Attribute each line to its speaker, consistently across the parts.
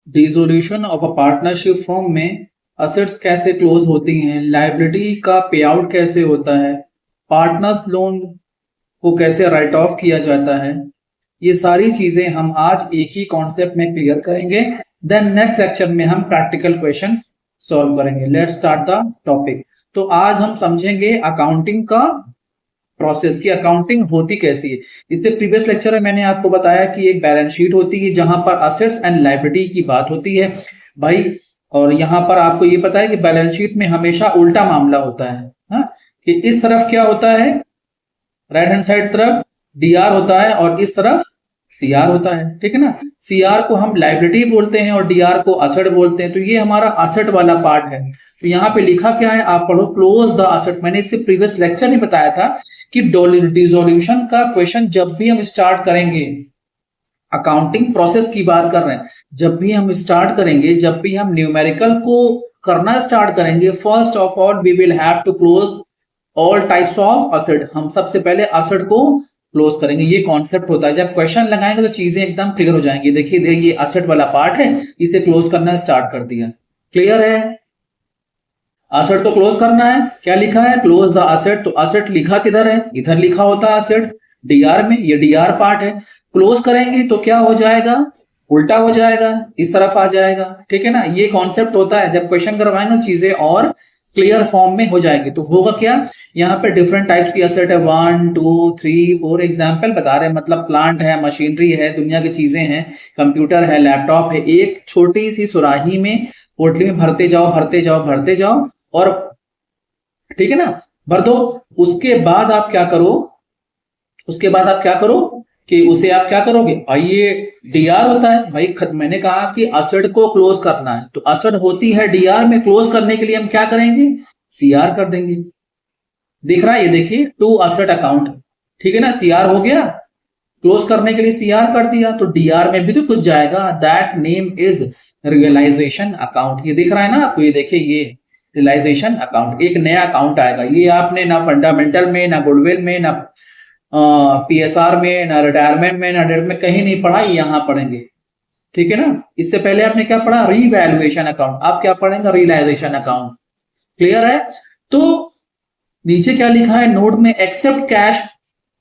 Speaker 1: Dissolution of a partnership form में assets कैसे close होती हैं, लायबिलिटी का पे आउट कैसे होता है, पार्टनर्स लोन को कैसे राइट ऑफ किया जाता है, ये सारी चीजें हम आज एक ही कॉन्सेप्ट में क्लियर करेंगे। देन नेक्स्ट लेक्चर में हम प्रैक्टिकल क्वेश्चंस सॉल्व करेंगे। Let's start the topic. तो आज हम समझेंगे अकाउंटिंग का प्रोसेस की अकाउंटिंग होती कैसी है। इससे प्रीवियस लेक्चर में मैंने आपको बताया कि एक बैलेंस शीट होती है जहां पर असेट्स एंड लायबिलिटी की बात होती है भाई। और यहाँ पर आपको ये पता है कि बैलेंस शीट में हमेशा उल्टा मामला होता है। हाँ, कि इस तरफ क्या होता है, राइट हैंड साइड तरफ डीआर होता है और इस तरफ सीआर होता है। ठीक है ना, सीआर को हम लायबिलिटी बोलते हैं और डीआर को असेट बोलते हैं। तो ये हमारा असेट वाला पार्ट है। तो यहाँ पे लिखा क्या है, आप पढ़ो, क्लोज द असेट। मैंने इससे प्रीवियस लेक्चर में बताया था कि डिसोल्यूशन का क्वेश्चन जब भी हम स्टार्ट करेंगे, अकाउंटिंग प्रोसेस की बात कर रहे हैं, जब भी हम स्टार्ट करेंगे, जब भी हम न्यूमेरिकल को करना स्टार्ट करेंगे, first of all we will have to close all types of asset. हम सबसे पहले असेट को क्लोज करेंगे। ये कॉन्सेप्ट होता है, जब क्वेश्चन लगाएंगे तो चीजें एकदम क्लियर हो जाएंगी। देखिए ये असेट वाला पार्ट है, इसे क्लोज करना स्टार्ट कर दिया। क्लियर है, असेट को क्लोज करना है। क्या लिखा है, क्लोज द असेट। तो असेट लिखा किधर है, इधर लिखा होता है असेट, डीआर में। ये डीआर पार्ट है। क्लोज करेंगे तो क्या हो जाएगा, उल्टा हो जाएगा, इस तरफ आ जाएगा। ठीक है ना, ये कॉन्सेप्ट होता है। जब क्वेश्चन करवाएंगे चीजें और क्लियर फॉर्म में हो जाएगी। तो होगा क्या, यहाँ पे डिफरेंट टाइप्स की असेट है, 1 2 3 4 एग्जाम्पल बता रहे हैं। मतलब प्लांट है, मशीनरी है, दुनिया की चीजें हैं, कंप्यूटर है, लैपटॉप है। एक छोटी सी सुराही में, पोटली में भरते जाओ भरते जाओ भरते जाओ और ठीक है ना, भर दो। उसके बाद आप क्या करो, उसके बाद आप क्या करो कि उसे आप क्या करोगे, आइए डीआर होता है भाई। मैंने कहा कि असेट को क्लोज करना है, तो असेट होती है डीआर में। क्लोज करने के लिए हम क्या करेंगे, सीआर कर देंगे। दिख रहा है, ये देखिए टू असेट अकाउंट। ठीक है ना, सीआर हो गया, क्लोज करने के लिए सीआर कर दिया, तो डीआर में भी तो कुछ जाएगा। That name is realization account. ये दिख रहा है ना आपको, ये देखिए ये रियलाइजेशन अकाउंट, एक नया अकाउंट आएगा। ये आपने ना फंडामेंटल में, ना गुडविल में, ना पीएसआर में, ना रिटायरमेंट में, ना डेट में कहीं नहीं पढ़ा, यहाँ पढ़ेंगे। ठीक है ना, इससे पहले आपने क्या पढ़ा, रीवैल्यूएशन अकाउंट। आप क्या पढ़ेंगे, रियलाइजेशन अकाउंट। क्लियर है। तो नीचे क्या लिखा है नोट में, except cash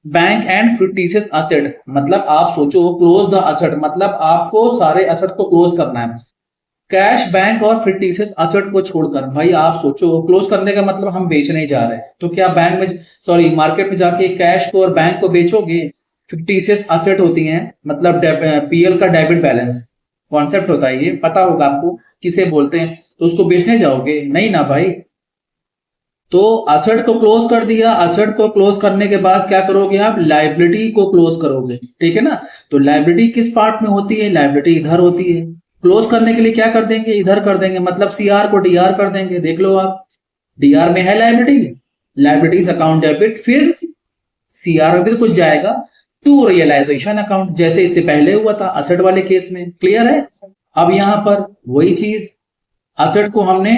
Speaker 1: bank and fictitious asset. मतलब आप सोचो, क्लोज द असेट मतलब आपको सारे असेट को क्लोज करना है, कैश बैंक और फिक्टिशियस असेट को छोड़कर। भाई आप सोचो, क्लोज करने का मतलब हम बेचने जा रहे हैं, तो क्या बैंक में, सॉरी मार्केट में जाके कैश को और बैंक को बेचोगे। फिक्टिशियस असेट होती हैं, मतलब पीएल का डेबिट बैलेंस कॉन्सेप्ट होता है, ये पता होगा आपको किसे बोलते हैं। तो उसको बेचने जाओगे नहीं ना भाई। तो असेट को क्लोज कर दिया। असेट को क्लोज करने के बाद क्या करोगे आप, लायबिलिटी को क्लोज करोगे। ठीक है ना, तो लायबिलिटी किस पार्ट में होती है, लायबिलिटी इधर होती है। क्लोज करने के लिए क्या कर देंगे, इधर कर देंगे, मतलब सीआर को डीआर कर देंगे। देख लो आप, डीआर में है लायबिलिटी, लायबिलिटीज अकाउंट डेबिट, फिर सीआर में भी तो कुछ जाएगा, टू रियलाइजेशन अकाउंट, जैसे इससे पहले हुआ था असेट वाले केस में। क्लियर है। अब यहां पर वही चीज, असेट को हमने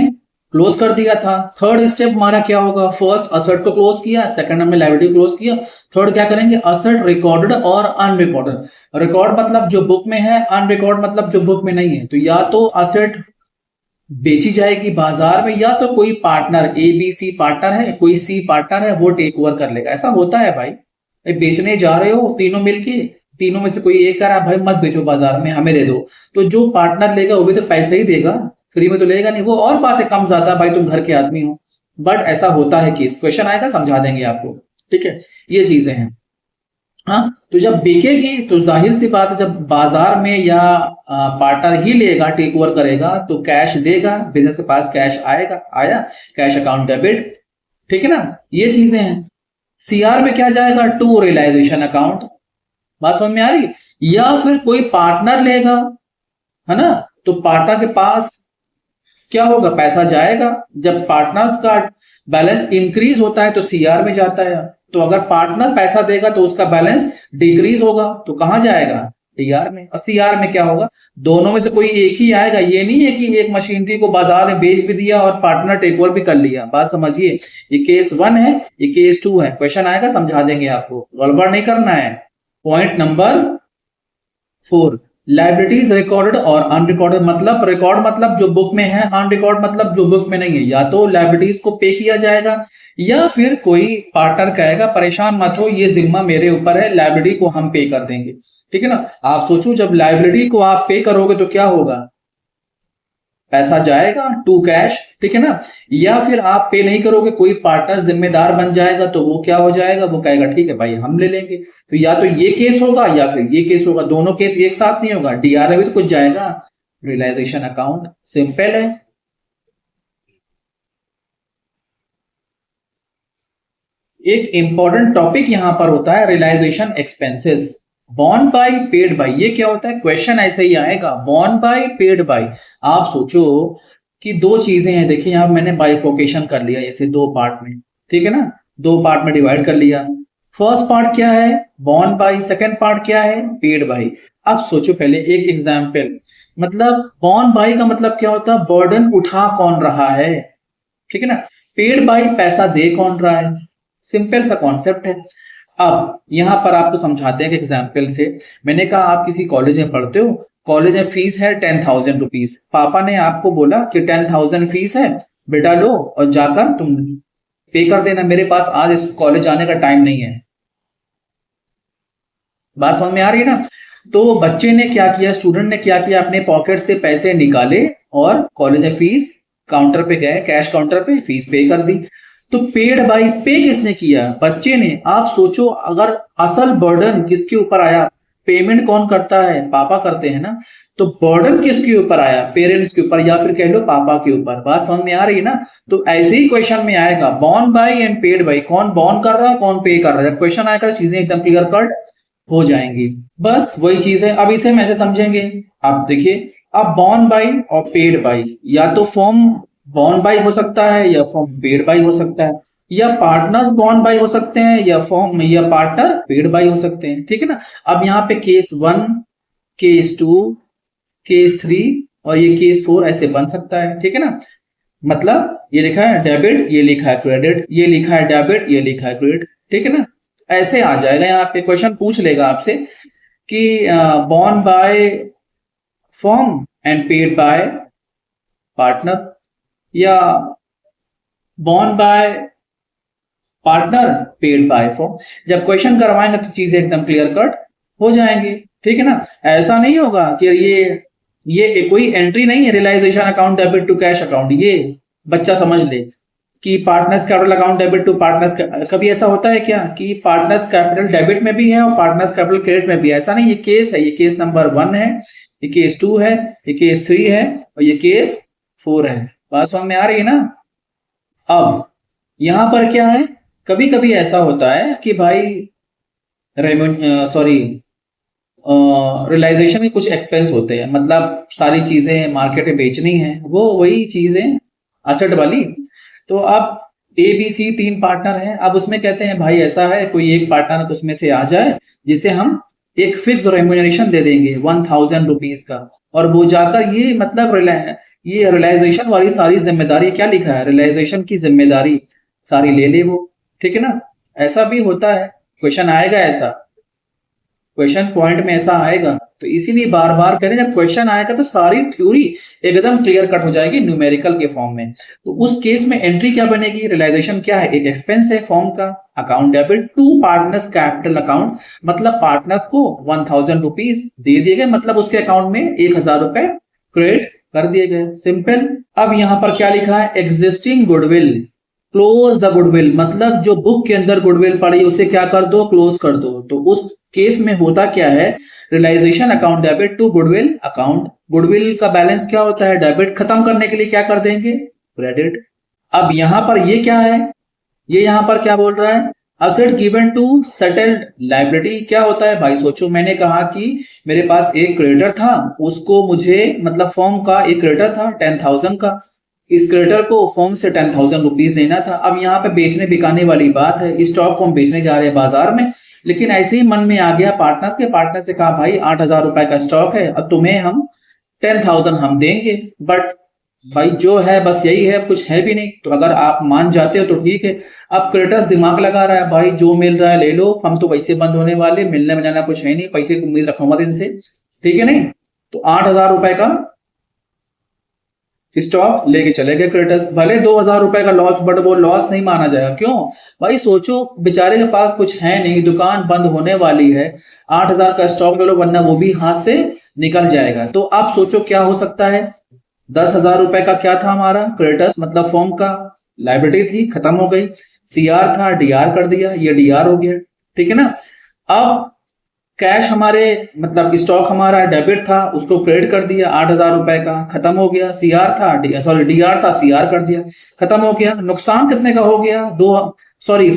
Speaker 1: क्लोज कर दिया था। थर्ड स्टेप हमारा क्या होगा, फर्स्ट असेट को क्लोज किया, सेकंड हमने लायबिलिटी क्लोज किया, थर्ड क्या करेंगे, असेट रिकॉर्डेड और अनरिकॉर्डेड। रिकॉर्ड मतलब जो बुक में है, अनरिकॉर्ड मतलब जो बुक में नहीं है। तो या तो असेट बेची जाएगी बाजार में, या तो कोई partner, A B C partner है, कोई सी पार्टनर है, वो टेक ओवर कर लेगा। ऐसा होता है भाई, बेचने जा रहे हो तीनों मिलके, तीनों में से कोई एक कह रहा भाई मत बेचो बाजार में, हमें दे दो। तो जो पार्टनर लेगा वो भी तो पैसे ही देगा, फ्री में तो लेगा नहीं। वो और बात है, कम ज्यादा भाई तुम घर के आदमी हो, बट ऐसा होता है केस। क्वेश्चन आएगा समझा देंगे आपको। ठीक है, ये चीजें हैं। हाँ, तो जब बिकेगी तो जाहिर सी बात है, जब बाजार में या पार्टनर ही लेगा, टेक ओवर करेगा, तो कैश देगा, बिजनेस के पास कैश आएगा, आया कैश अकाउंट डेबिट। ठीक है ना, ये चीजें हैं। सीआर में क्या जाएगा, टू रियलाइजेशन अकाउंट। बात समझ में आ रही। या फिर कोई पार्टनर लेगा, है ना, तो पार्टनर के पास क्या होगा, पैसा जाएगा। जब पार्टनर्स का बैलेंस इंक्रीज होता है तो सीआर में जाता है। तो अगर पार्टनर पैसा देगा तो उसका बैलेंस डिक्रीज होगा, तो कहां जाएगा, डीआर में। और सीआर में क्या होगा, दोनों में से कोई एक ही आएगा। ये नहीं है कि एक मशीनरी को बाजार में बेच भी दिया और पार्टनर टेक ओवर भी कर लिया। बात समझिए, ये केस 1 है, ये केस 2 है। क्वेश्चन आएगा समझा देंगे आपको, गड़बड़ नहीं करना है। पॉइंट नंबर 4, लाइबिलिटीज रिकॉर्डेड और अनरिकॉर्डेड, मतलब रिकॉर्ड मतलब जो बुक में है, अनरिकॉर्ड मतलब जो बुक में नहीं है। या तो लाइबिलिटीज को पे किया जाएगा या फिर कोई पार्टनर कहेगा परेशान मत हो, ये जिम्मा मेरे ऊपर है, लाइबिलिटी को हम पे कर देंगे। ठीक है ना। आप सोचो जब लाइबिलिटी को आप पे करोगे तो क्या होगा, पैसा जाएगा टू कैश। ठीक है ना। या फिर आप पे नहीं करोगे, कोई पार्टनर जिम्मेदार बन जाएगा, तो वो क्या हो जाएगा, वो कहेगा ठीक है भाई हम ले लेंगे। तो या तो ये केस होगा या फिर ये केस होगा, दोनों केस एक साथ नहीं होगा, डीआर में भी तो कुछ जाएगा। रियलाइजेशन अकाउंट सिंपल है। एक इंपॉर्टेंट टॉपिक यहां पर होता है realization expenses. Borne by paid by, ये क्या होता है, क्वेश्चन ऐसे ही आएगा, बॉर्न बाय पेड बाय। आप सोचो कि दो चीजें हैं, देखिए यहां मैंने बाइफोकेशन कर लिया ऐसे दो पार्ट में। ठीक है ना, दो पार्ट में डिवाइड कर लिया। फर्स्ट पार्ट क्या है, बॉर्न बाय, सेकंड पार्ट क्या है, पेड बाय। अब सोचो पहले एक एग्जाम्पल, मतलब बॉर्न बाय का मतलब क्या होता है, बर्डन उठा कौन रहा है। ठीक है ना। पेड बाय, पैसा दे कौन रहा है। सिंपल सा कॉन्सेप्ट है। अब यहां पर आपको समझाते हैं कि एग्जाम्पल से। मैंने कहा आप किसी कॉलेज में पढ़ते हो, कॉलेज में फीस है 10,000 रुपीज। पापा ने आपको बोला कि 10,000 फीस है, बेटा लो और जाकर तुम पे कर देना, मेरे पास आज इस कॉलेज आने का टाइम नहीं है। बात समझ में आ रही है ना। तो बच्चे ने क्या किया, स्टूडेंट ने क्या किया, अपने पॉकेट से पैसे निकाले और कॉलेज में फीस काउंटर पे गए, कैश काउंटर पे फीस पे कर दी। तो पेड बाई, पे किसने किया, बच्चे ने। आप सोचो अगर असल बर्डन किसके ऊपर आया, पेमेंट कौन करता है, पापा करते हैं ना। तो बर्डन किसके ऊपर आया, पेरेंट्स के ऊपर, या फिर कह लो पापा के ऊपर। बात समझ में आ रही है ना। तो ऐसे ही क्वेश्चन में आएगा borne by and paid by, कौन बॉर्न कर रहा है कौन पे कर रहा है। जब क्वेश्चन आएगा तो चीजें एकदम क्लियर कट हो जाएंगी। बस वही चीज है। अब इसे हम ऐसे समझेंगे। आप देखिए, अब बॉर्न बाय और पेड बाय, या तो फॉर्म बॉर्न बाय हो सकता है या फॉर्म पेड बाय हो सकता है, या पार्टनर्स बॉर्न बाय हो सकते हैं या फॉर्म या पार्टनर पेड बाय हो सकते हैं। ठीक है ना। अब यहाँ पे केस 1, केस 2, केस 3 और ये केस 4 ऐसे बन सकता है। ठीक है ना। मतलब ये लिखा है डेबिट, ये लिखा है क्रेडिट, ये लिखा है डेबिट, ये लिखा है क्रेडिट। ठीक है ना। ऐसे आ जाएगा, यहाँ पे क्वेश्चन पूछ लेगा आपसे कि born by form and paid by partner, या born by partner paid by form. जब क्वेश्चन करवाएंगे तो चीजें एकदम क्लियर कट हो जाएंगी। ठीक है ना। ऐसा नहीं होगा कि ये कोई एंट्री नहीं है realization account debit to cash account, ये बच्चा समझ ले कि partners capital account debit to partners. कभी ऐसा होता है क्या कि पार्टनर्स कैपिटल डेबिट में भी है और पार्टनर्स कैपिटल क्रेडिट में भी है, ऐसा नहीं। ये केस है, ये केस नंबर 1 है, ये केस 2 है, ये केस 3 है और ये केस 4 है। बात समझ में आ रही है ना। अब यहां पर क्या है, कभी कभी ऐसा होता है कि भाई सॉरी रियलाइजेशन के कुछ एक्सपेंस होते हैं, मतलब सारी चीजें मार्केट में बेचनी है, वो वही चीजें असेट वाली। तो अब ए बी सी 3 पार्टनर हैं। अब उसमें कहते हैं भाई ऐसा है, कोई एक पार्टनर उसमें से आ जाए जिसे हम एक फिक्स रेम्यूनरेशन दे देंगे 1,000 रुपीज का, और वो जाकर ये मतलब ये रियलाइजेशन वाली सारी जिम्मेदारी, क्या लिखा है, रियलाइजेशन की जिम्मेदारी सारी ले ले वो। ठीक है ना। ऐसा भी होता है, क्वेश्चन आएगा ऐसा, क्वेश्चन पॉइंट में ऐसा आएगा। तो इसीलिए बार बार करें, जब क्वेश्चन आएगा तो सारी थ्योरी एकदम क्लियर कट हो जाएगी न्यूमेरिकल के फॉर्म में। तो उस केस में एंट्री क्या बनेगी, रियलाइजेशन क्या है, एक एक्सपेंस है फॉर्म का, account debit to partners capital account, मतलब पार्टनर्स को 1,000 रुपीज दे दिए गए, मतलब उसके अकाउंट में 1,000 रुपए क्रेडिट कर दिए गए। सिंपल। अब यहां पर क्या लिखा है, existing goodwill close the goodwill, मतलब जो बुक के अंदर गुडविल पड़ी उसे क्या कर दो, क्लोज कर दो। तो उस केस में होता क्या है, realization account debit to goodwill account, goodwill का बैलेंस क्या होता है, डेबिट, खत्म करने के लिए क्या कर देंगे, क्रेडिट। अब यहां पर ये क्या है, ये यहां पर क्या बोल रहा है, asset given to settled liability. क्या होता है भाई, सोचो मैंने कहा कि मेरे पास एक क्रेडिटर था, उसको मुझे मतलब फॉर्म का एक क्रेडिटर था 10,000 का, इस क्रेडिटर को फॉर्म से 10,000 रुपीज देना था। अब यहाँ पे बेचने बिकाने वाली बात है, स्टॉक को हम बेचने जा रहे हैं बाजार में, लेकिन ऐसे ही मन में आ गया पार्टनर्स के, पार्टनर से कहा भाई 8,000 रुपए का स्टॉक है, अब तुम्हें हम 10,000 हम देंगे, बट भाई जो है बस यही है, कुछ है भी नहीं। तो अगर आप मान जाते हो तो ठीक है। अब क्रेडिटर्स दिमाग लगा रहा है, भाई जो मिल रहा है ले लो, हम तो वैसे बंद होने वाले, मिलने में जाना कुछ है नहीं, पैसे की उम्मीद रखूंगा इनसे। ठीक है नहीं। तो 8,000 रुपए का स्टॉक लेके चले गए क्रेडिटर्स। भले 2,000 रुपए का लॉस, बट वो लॉस नहीं माना जाएगा। क्यों भाई? सोचो, बेचारे के पास कुछ है नहीं, दुकान बंद होने वाली है, 8,000 का स्टॉक ले लो वरना वो भी हाथ से निकल जाएगा। तो आप सोचो क्या हो सकता है। 10,000 रुपए का क्या था हमारा क्रेडिटर्स, मतलब फॉर्म का लाइबिलिटी थी, खत्म हो गई। सीआर था, डीआर कर दिया, ये डीआर हो गया, ठीक है ना। अब कैश हमारे मतलब स्टॉक हमारा डेबिट था, उसको क्रेडिट कर दिया, 8,000 रुपए का, खत्म हो गया। सीआर था, सॉरी डीआर था, सीआर कर दिया, खत्म हो गया। नुकसान कितने का हो गया?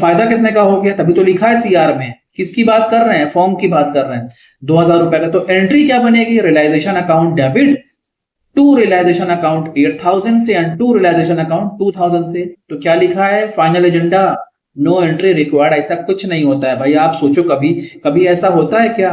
Speaker 1: फायदा कितने का हो गया? तभी तो लिखा है सीआर में। किसकी बात कर रहे हैं? फॉर्म की बात कर रहे हैं, 2,000 रुपए का। तो एंट्री क्या बनेगी? Realization account debit to realisation account 8,000 से एंड टू रियलाइजेशन अकाउंट 2,000 से। तो क्या लिखा है? Final agenda, no entry required. ऐसा कुछ नहीं होता है भाई। आप सोचो, कभी कभी ऐसा होता है क्या?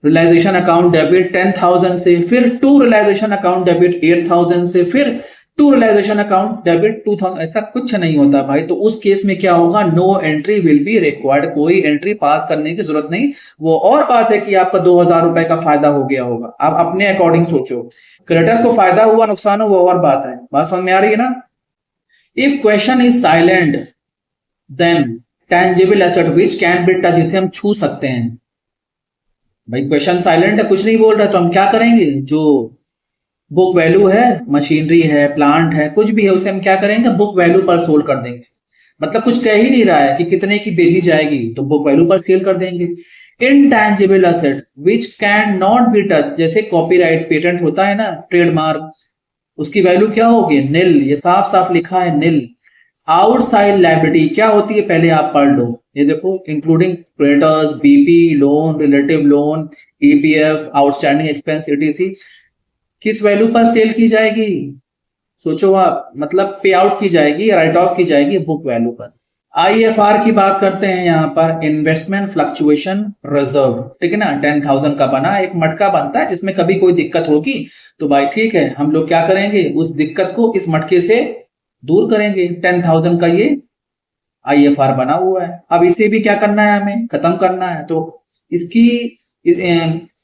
Speaker 1: रियलाइजेशन अकाउंट डेबिट 10,000 से, फिर टू रियलाइजेशन अकाउंट डेबिट 8,000 से, फिर टू रियलाइजेशन अकाउंट डेबिट 2,000। ऐसा कुछ नहीं होता भाई। तो उस केस में क्या होगा? No entry will be required. कोई एंट्री पास करने की जरूरत नहीं। वो और बात है कि आपका 2,000 रुपए का फायदा हो गया होगा। आप अपने अकॉर्डिंग सोचो। क्रेडिटर्स को फायदा हुआ, नुकसान हुआ, वो और बात है। बात समझ में आ रही है ना? If question is silent then tangible asset which can be touch, जिसे हम छू सकते हैं। भाई क्वेश्चन साइलेंट है, कुछ नहीं बोल रहा, तो हम क्या करेंगे? जो बुक वैल्यू है, मशीनरी है, प्लांट है, कुछ भी है, उसे हम क्या करेंगे? बुक वैल्यू पर सोल्व कर देंगे। मतलब कुछ कह ही नहीं रहा है कि कितने की बेची जाएगी, तो बुक वैल्यू पर सेल कर देंगे। Intangible asset which can not be touch, जैसे कॉपीराइट, पेटेंट होता है ना, ट्रेडमार्क, उसकी वैल्यू क्या होगी? निल। ये साफ साफ लिखा है, निल। आउटसाइड लायबिलिटी क्या होती है? पहले आप पढ़ लो, ये देखो, including creditors, BP loan, relative loan, EPF, outstanding expense, etc, किस वैल्यू पर सेल की जाएगी? सोचो आप, मतलब पे आउट की जाएगी, राइट ऑफ की जाएगी बुक वैल्यू पर। आईएफआर की बात करते हैं यहाँ पर, इन्वेस्टमेंट फ्लक्चुएशन रिजर्व, ठीक है ना। 10,000 का बना एक मटका बनता है, जिसमें कभी कोई दिक्कत होगी तो भाई ठीक है, हम लोग क्या करेंगे? उस दिक्कत को इस मटके से दूर करेंगे। 10,000 का ये आईएफआर बना हुआ है। अब इसे भी क्या करना है? हमें खत्म करना है। तो इसकी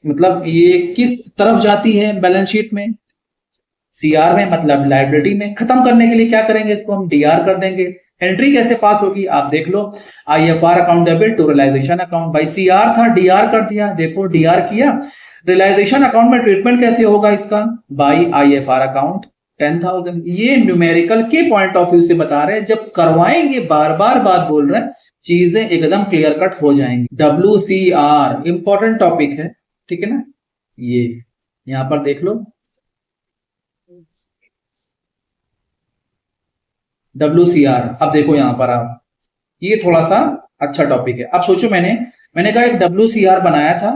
Speaker 1: मतलब ये किस तरफ जाती है बैलेंस शीट में? सीआर में, मतलब लाइबिलिटी में। खत्म करने के लिए क्या करेंगे? इसको हम डीआर कर देंगे। एंट्री कैसे पास होगी? आप देख लो, IFR account debit to realisation account. भाई सीआर था, डीआर कर दिया, देखो डीआर किया। रियलाइजेशन अकाउंट में ट्रीटमेंट कैसे होगा इसका? By IFR account 10,000। ये न्यूमेरिकल के पॉइंट ऑफ व्यू से बता रहे हैं, जब करवाएंगे, बार बार बात बोल रहे हैं, चीजें एकदम क्लियर कट हो जाएंगी। WCR इंपॉर्टेंट टॉपिक है, ठीक है ना। ये यहां पर देख लो, WCR। अब देखो यहां पर आप, ये थोड़ा सा अच्छा टॉपिक है। अब सोचो, मैंने कहा एक WCR बनाया था,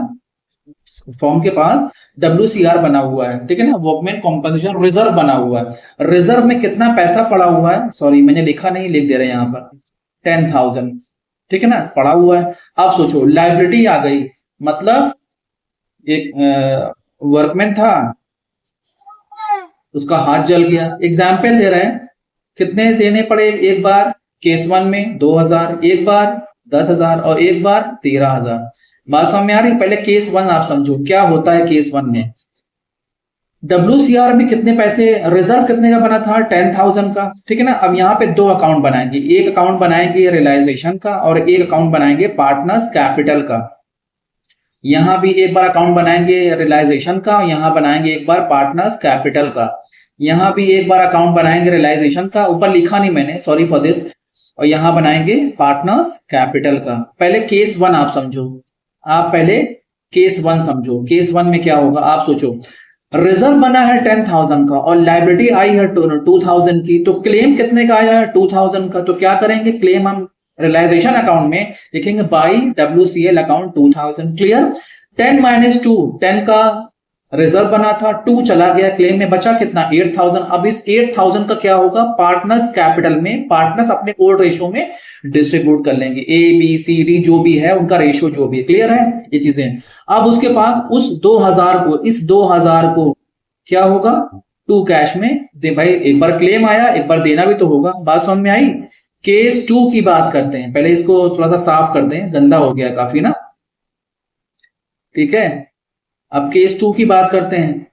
Speaker 1: फॉर्म के पास WCR बना हुआ है, ठीक है ना, वर्कमैन कॉम्पनसेशन रिजर्व बना हुआ है। रिजर्व में कितना पैसा पड़ा हुआ है? सॉरी मैंने लिखा नहीं, लिख दे रहे हैं यहाँ पर, 10,000, ठीक है ना, पड़ा हुआ है। अब सोचो लाइबिलिटी आ गई, मतलब एक वर्कमैन था, उसका हाथ जल गया। एग्जाम्पल दे रहे हैं, कितने देने पड़े एक बार? केस 1 में 2,000, एक बार 10,000 और एक बार 13,000। बात समझ में आ रही? पहले केस 1 आप समझो क्या होता है। केस 1 में WCR में कितने पैसे, रिजर्व कितने का बना था? 10,000 का, ठीक है ना। अब यहाँ पे दो अकाउंट बनाएंगे, एक अकाउंट बनाएंगे रियलाइजेशन का और एक अकाउंट बनाएंगे पार्टनर्स कैपिटल का। यहाँ भी एक बार अकाउंट बनाएंगे रियलाइजेशन का, यहाँ बनाएंगे एक बार पार्टनर्स कैपिटल का। यहाँ भी एक बार अकाउंट बनाएंगे रियलाइजेशन का, ऊपर लिखा नहीं मैंने, सॉरी फॉर दिस। और यहाँ बनाएंगे पार्टनर्स कैपिटल का। पहले केस 1 आप समझो, आप पहले केस 1 समझो। केस 1 में क्या होगा आप सोचो, रिजर्व बना है 10,000 का और लाइबिलिटी आई है 2,000 की, तो क्लेम कितने का आया है? 2,000 का। तो क्या करेंगे? क्लेम हम रियलाइजेशन अकाउंट में लिखेंगे by WCL account 2,000। Clear? 10 minus 2, 10 का रिजर्व बना था, 2 चला गया, क्लेम में बचा कितना? 8,000। अब इस 8,000 का क्या होगा? पार्टनर्स कैपिटल में, पार्टनर्स अपने ओल्ड रेशियो में डिस्ट्रीब्यूट कर लेंगे, ABCD जो भी है उनका रेशियो जो भी है। क्लियर है ये चीजें? अब उसके पास उस 2,000 को, इस 2,000 को क्या होगा? टू कैश में दे। भाई एक बार क्लेम आया, एक बार देना भी तो होगा। बात समझ में आई? केस 2 की बात करते हैं, पहले इसको थोड़ा सा साफ कर दें, गंदा हो गया काफी ना, ठीक है। अब केस 2 की बात करते हैं।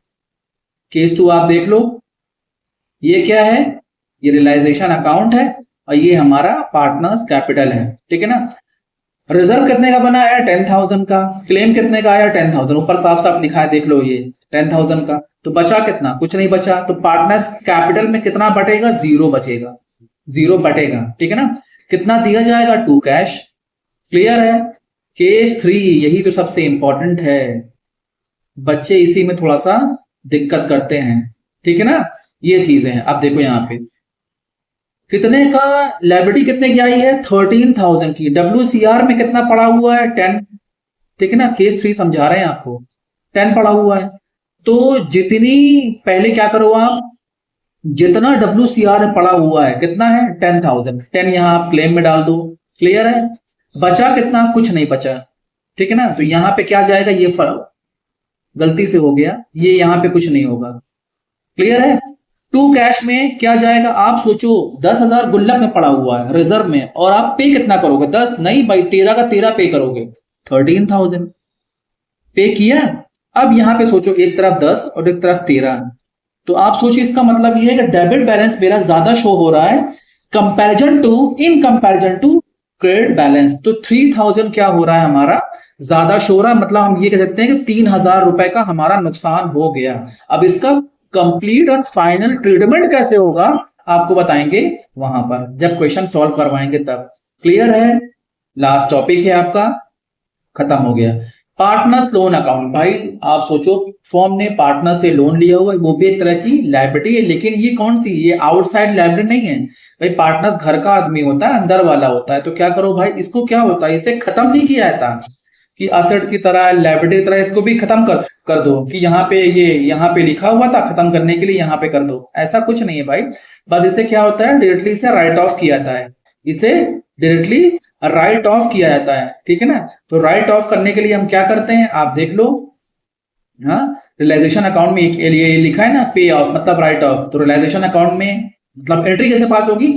Speaker 1: केस 2 आप देख लो, ये क्या है, ये रियलाइजेशन अकाउंट है और ये हमारा पार्टनर्स कैपिटल है, ठीक है ना। रिजर्व कितने का बना है, 10,000 का। क्लेम कितने का आया, 10,000, ऊपर साफ साफ लिखा है, देख लो ये 10,000 का। तो बचा कितना, कुछ नहीं बचा। तो पार्टनर्स कैपिटल में कितना बटेगा, जीरो बचेगा, जीरो बटेगा, ठीक है ना। कितना दिया जाएगा, 2 कैश। क्लियर है। केस 3 यही तो सबसे इंपॉर्टेंट है, बच्चे इसी में थोड़ा सा दिक्कत करते हैं, ठीक है ना। ये चीजें हैं। अब देखो यहाँ पे कितने का लायबिलिटी कितने की आई है, 13,000 की। WCR में कितना पड़ा हुआ है, 10, ठीक है ना। केस 3 समझा रहे हैं आपको, 10 पड़ा हुआ है। तो जितनी, पहले क्या करो आप, जितना WCR में पड़ा हुआ है कितना है, 10,000, 10 यहाँ आप क्लेम में डाल दो। क्लियर है। बचा कितना, कुछ नहीं बचा, ठीक है ना। तो यहाँ पे क्या जाएगा, ये फर्क गलती से हो गया, ये यहाँ पे कुछ नहीं होगा। क्लियर है। 2 कैश में क्या जाएगा, आप सोचो 10,000 गुल्लक में पड़ा हुआ है रिजर्व में, और आप पे कितना करोगे, 10 नहीं भाई, 13 का 13 पे करोगे, 13,000 पे किया। अब यहाँ पे सोचो, एक तरफ 10 और एक तरफ 13, तो आप सोचिए इसका मतलब ये है कि डेबिट बैलेंस मेरा ज्यादा शो हो रहा है in comparison to credit balance. तो 3,000 क्या हो रहा है हमारा, ज्यादा शो हो रहा है। मतलब हम ये कह सकते हैं कि 3,000 रुपए का हमारा नुकसान हो गया। अब इसका कंप्लीट और फाइनल ट्रीटमेंट कैसे होगा, आपको बताएंगे वहां पर, जब क्वेश्चन सॉल्व करवाएंगे तब। क्लियर है। लास्ट टॉपिक है आपका, खत्म हो गया। Partners loan account. भाई आप सोचो, फॉर्म ने पार्टनर से लोन लिया हुआ है, वो भी एक तरह की लायबिलिटी है, लेकिन ये कौन सी, ये आउटसाइड लायबिलिटी नहीं है भाई। पार्टनर्स घर का आदमी होता है, अंदर वाला होता है। तो क्या करो भाई, इसको क्या होता है, इसे खत्म नहीं किया जाता कि असेट की तरह, लायबिलिटी की तरह, इसको भी खत्म कर दो कि यहाँ पे ये यहाँ पे लिखा हुआ था, खत्म करने के लिए यहाँ पे कर दो। ऐसा कुछ नहीं है भाई। बस इसे क्या होता है, डायरेक्टली इसे राइट ऑफ किया जाता है, इसे डायरेक्टली राइट ऑफ किया जाता है, ठीक है ना। तो राइट ऑफ करने के लिए हम क्या करते हैं, आप देख लो। हाँ, रियलाइजेशन अकाउंट में ये लिखा है ना, पे ऑफ मतलब राइट ऑफ। तो रियलाइजेशन अकाउंट में मतलब एंट्री कैसे पास होगी,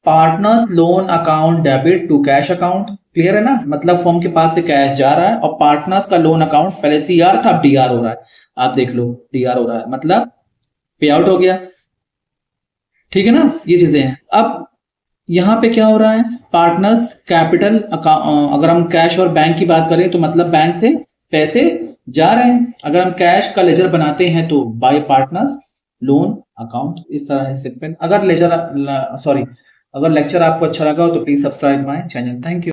Speaker 1: partners loan account debit to cash account. Clear है ना, मतलब फॉर्म के पास से कैश जा रहा है और पार्टनर्स का लोन अकाउंट, पहले CR था अब DR हो रहा है। आप देख लो DR हो रहा है, मतलब पे आउट हो गया, ठीक है ना। ये चीजें हैं। अब यहाँ पे क्या हो रहा है, पार्टनर्स कैपिटल अगर हम कैश और बैंक की बात करें तो मतलब बैंक से पैसे जा रहे हैं। अगर हम कैश का लेजर बनाते हैं तो बाय पार्टनर्स लोन अकाउंट, इस तरह है सिंपल। अगर लेक्चर आपको अच्छा लगा हो तो please subscribe my channel. Thank you.